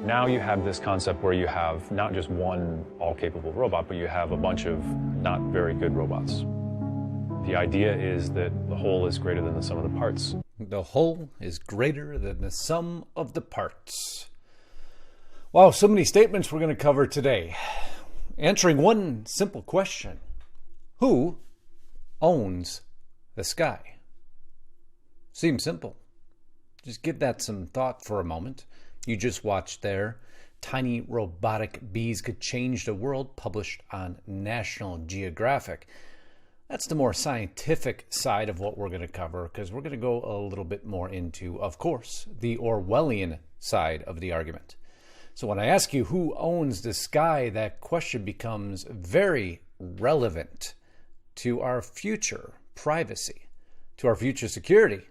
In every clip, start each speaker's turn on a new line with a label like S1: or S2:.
S1: Now you have this concept where you have not just one all-capable robot, but you have a bunch of not very good robots. The idea is that the whole is greater than the sum of the parts.
S2: The whole is greater than the sum of the parts. Wow, so many statements we're going to cover today. Answering one simple question. Who owns the sky? Seems simple. Just give that some thought for a moment. You just watched there, Tiny Robotic Bees Could Change the World, published on National Geographic. That's the more scientific side of what we're going to cover, because we're going to go a little bit more into, of course, the Orwellian side of the argument. So when I ask you who owns the sky, that question becomes very relevant to our future privacy, to our future security,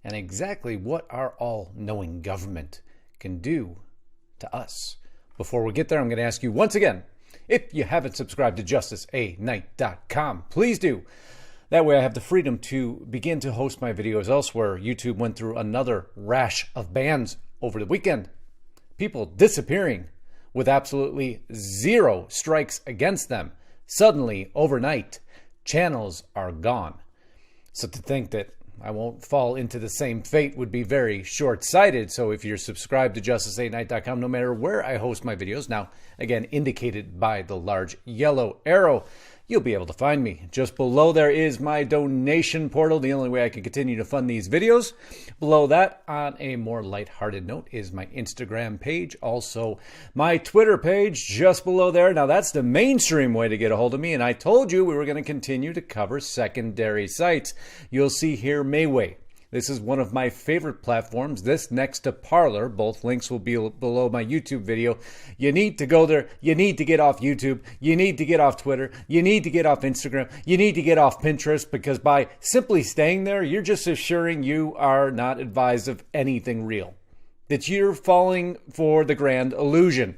S2: and exactly what our all-knowing government can do to us. Before we get there, I'm going to ask you once again, if you haven't subscribed to justiceknight.com, please do. That way I have the freedom to begin to host my videos elsewhere. YouTube went through another rash of bans over the weekend. People disappearing with absolutely zero strikes against them. Suddenly, overnight, channels are gone. So to think that I won't fall into the same fate would be very short-sighted. So if you're subscribed to justiceknight.com, no matter where I host my videos, now, again, indicated by the large yellow arrow, you'll be able to find me. Just below there is my donation portal, the only way I can continue to fund these videos. Below that, on a more lighthearted note, is my Instagram page. Also, my Twitter page just below there. Now, that's the mainstream way to get a hold of me, and I told you we were going to continue to cover secondary sites. You'll see here Mayway. This is one of my favorite platforms. This next to Parler. Both links will be below my YouTube video. You need to go there. You need to get off YouTube. You need to get off Twitter. You need to get off Instagram. You need to get off Pinterest, because by simply staying there, you're just assuring you are not advised of anything real. That you're falling for the grand illusion.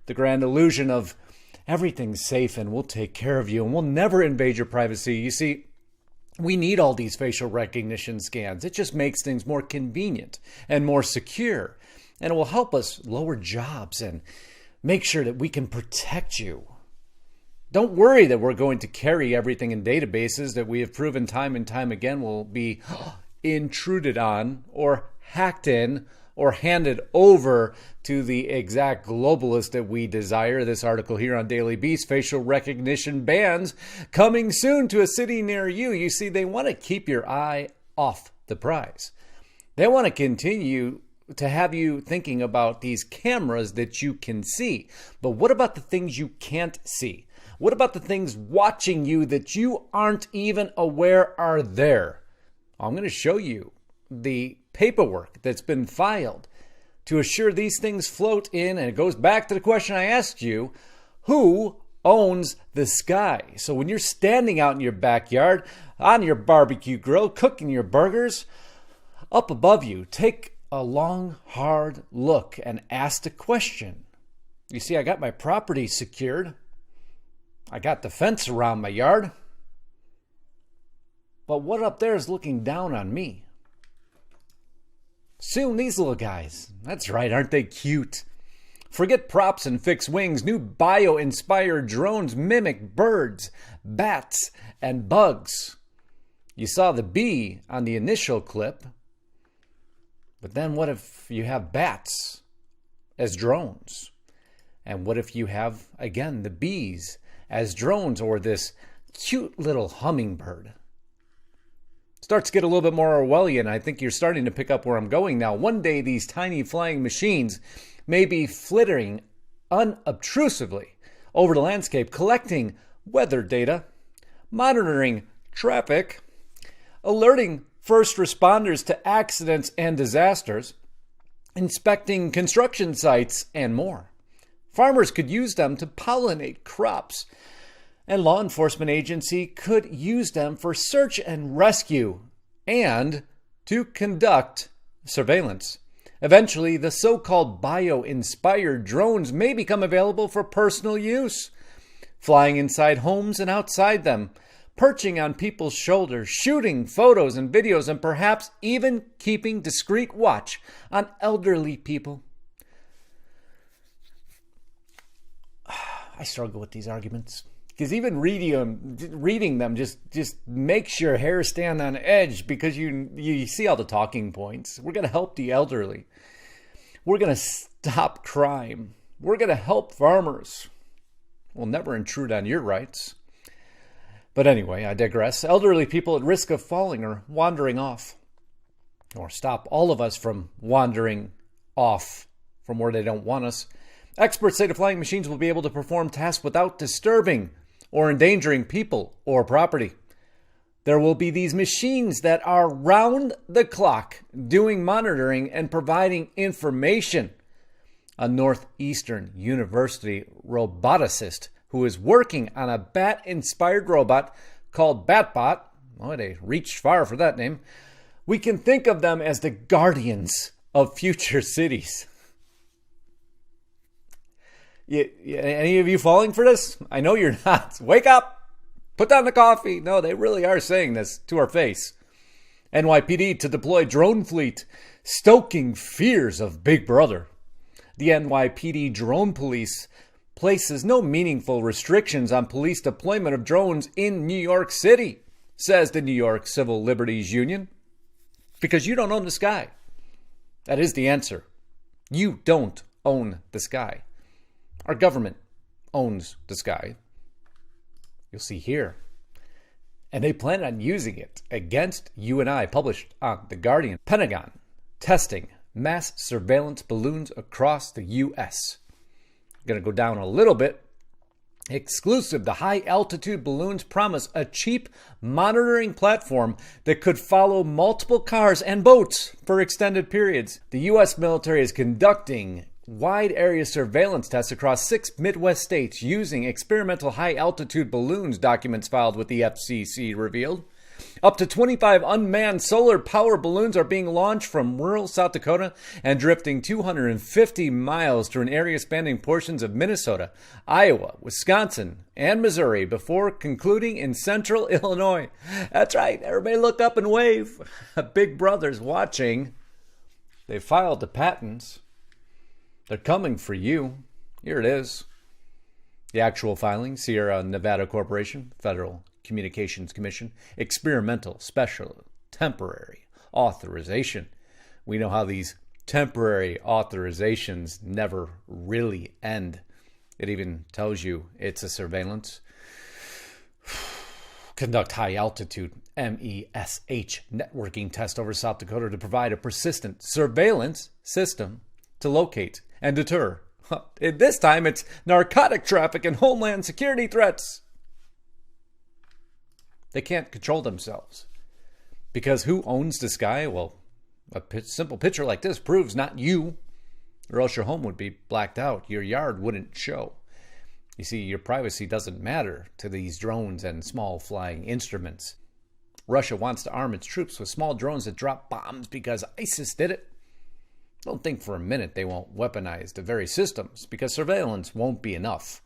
S2: The grand illusion of everything's safe and we'll take care of you and we'll never invade your privacy. You see, we need all these facial recognition scans. It just makes things more convenient and more secure. And it will help us lower jobs and make sure that we can protect you. Don't worry that we're going to carry everything in databases that we have proven time and time again will be intruded on or hacked in or handed over to the exact globalist that we desire. This article here on Daily Beast, facial recognition bans coming soon to a city near you. You see, they want to keep your eye off the prize. They want to continue to have you thinking about these cameras that you can see. But what about the things you can't see? What about the things watching you that you aren't even aware are there? I'm going to show you the paperwork that's been filed to assure these things float in, and it goes back to the question I asked you, who owns the sky? So when you're standing out in your backyard, on your barbecue grill, cooking your burgers, up above you, take a long, hard look and ask the question. You see, I got my property secured. I got the fence around my yard. But what up there is looking down on me? Soon these little guys. That's right, aren't they cute? Forget props and fixed wings. New bio-inspired drones mimic birds, bats, and bugs. You saw the bee on the initial clip. But then what if you have bats as drones? And what if you have, again, the bees as drones, or this cute little hummingbird? Starts to get a little bit more Orwellian. I think you're starting to pick up where I'm going now. One day, these tiny flying machines may be flittering unobtrusively over the landscape, collecting weather data, monitoring traffic, alerting first responders to accidents and disasters, inspecting construction sites, and more. Farmers could use them to pollinate crops, and law enforcement agency could use them for search and rescue and to conduct surveillance. Eventually, the so-called bio-inspired drones may become available for personal use, flying inside homes and outside them, perching on people's shoulders, shooting photos and videos, and perhaps even keeping discreet watch on elderly people. I struggle with these arguments. Because even reading them just makes your hair stand on edge, because you see all the talking points. We're going to help the elderly. We're going to stop crime. We're going to help farmers. We'll never intrude on your rights. But anyway, I digress. Elderly people at risk of falling or wandering off, or stop all of us from wandering off from where they don't want us. Experts say the flying machines will be able to perform tasks without disturbing or endangering people or property. There will be these machines that are round the clock doing monitoring and providing information. A Northeastern University roboticist who is working on a bat-inspired robot called Batbot, well, they reached far for that name. We can think of them as the guardians of future cities. Any of you falling for this? I know you're not. Wake up! Put down the coffee! No, they really are saying this to our face. NYPD to deploy drone fleet, stoking fears of Big Brother. The NYPD Drone Police places no meaningful restrictions on police deployment of drones in New York City, says the New York Civil Liberties Union. Because you don't own the sky. That is the answer. You don't own the sky. Our government owns the sky. You'll see here. And they plan on using it against you and I, published on The Guardian. Pentagon testing mass surveillance balloons across the U.S. I'm going to go down a little bit. Exclusive, the high-altitude balloons promise a cheap monitoring platform that could follow multiple cars and boats for extended periods. The U.S. military is conducting wide-area surveillance tests across 6 Midwest states using experimental high-altitude balloons, documents filed with the FCC revealed. Up to 25 unmanned solar power balloons are being launched from rural South Dakota and drifting 250 miles through an area spanning portions of Minnesota, Iowa, Wisconsin, and Missouri before concluding in central Illinois. That's right. Everybody look up and wave. Big Brother's watching. They filed the patents. They're coming for you. Here it is. The actual filing, Sierra Nevada Corporation, Federal Communications Commission, experimental, special, temporary authorization. We know how these temporary authorizations never really end. It even tells you it's a surveillance. Conduct high altitude MESH networking test over South Dakota to provide a persistent surveillance system to locate and deter. This time it's narcotic traffic and homeland security threats. They can't control themselves. Because who owns the sky? Well, a simple picture like this proves not you, or else your home would be blacked out. Your yard wouldn't show. You see, your privacy doesn't matter to these drones and small flying instruments. Russia wants to arm its troops with small drones that drop bombs because ISIS did it. Don't think for a minute they won't weaponize the very systems, because surveillance won't be enough.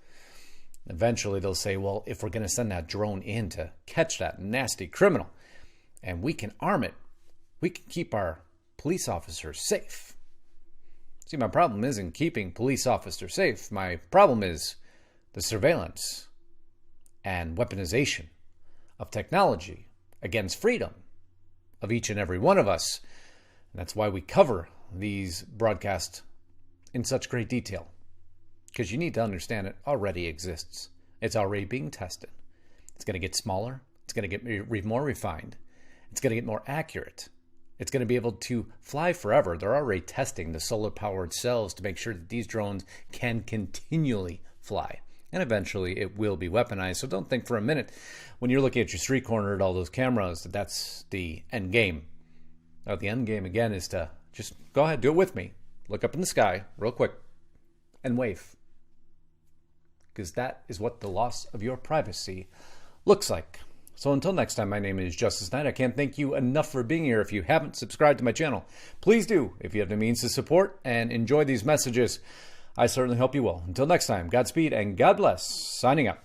S2: Eventually they'll say, well, if we're going to send that drone in to catch that nasty criminal, and we can arm it, we can keep our police officers safe. See, my problem isn't keeping police officers safe. My problem is the surveillance and weaponization of technology against freedom of each and every one of us. And that's why we cover these broadcasts in such great detail. Because you need to understand it already exists. It's already being tested. It's going to get smaller. It's going to get more refined. It's going to get more accurate. It's going to be able to fly forever. They're already testing the solar-powered cells to make sure that these drones can continually fly. And eventually it will be weaponized. So don't think for a minute when you're looking at your street corner at all those cameras that that's the end game. Now, the end game, again, is to just go ahead, do it with me. Look up in the sky real quick and wave. Because that is what the loss of your privacy looks like. So until next time, my name is Justice Knight. I can't thank you enough for being here. If you haven't subscribed to my channel, please do. If you have the means to support and enjoy these messages, I certainly hope you will. Until next time, Godspeed and God bless. Signing out.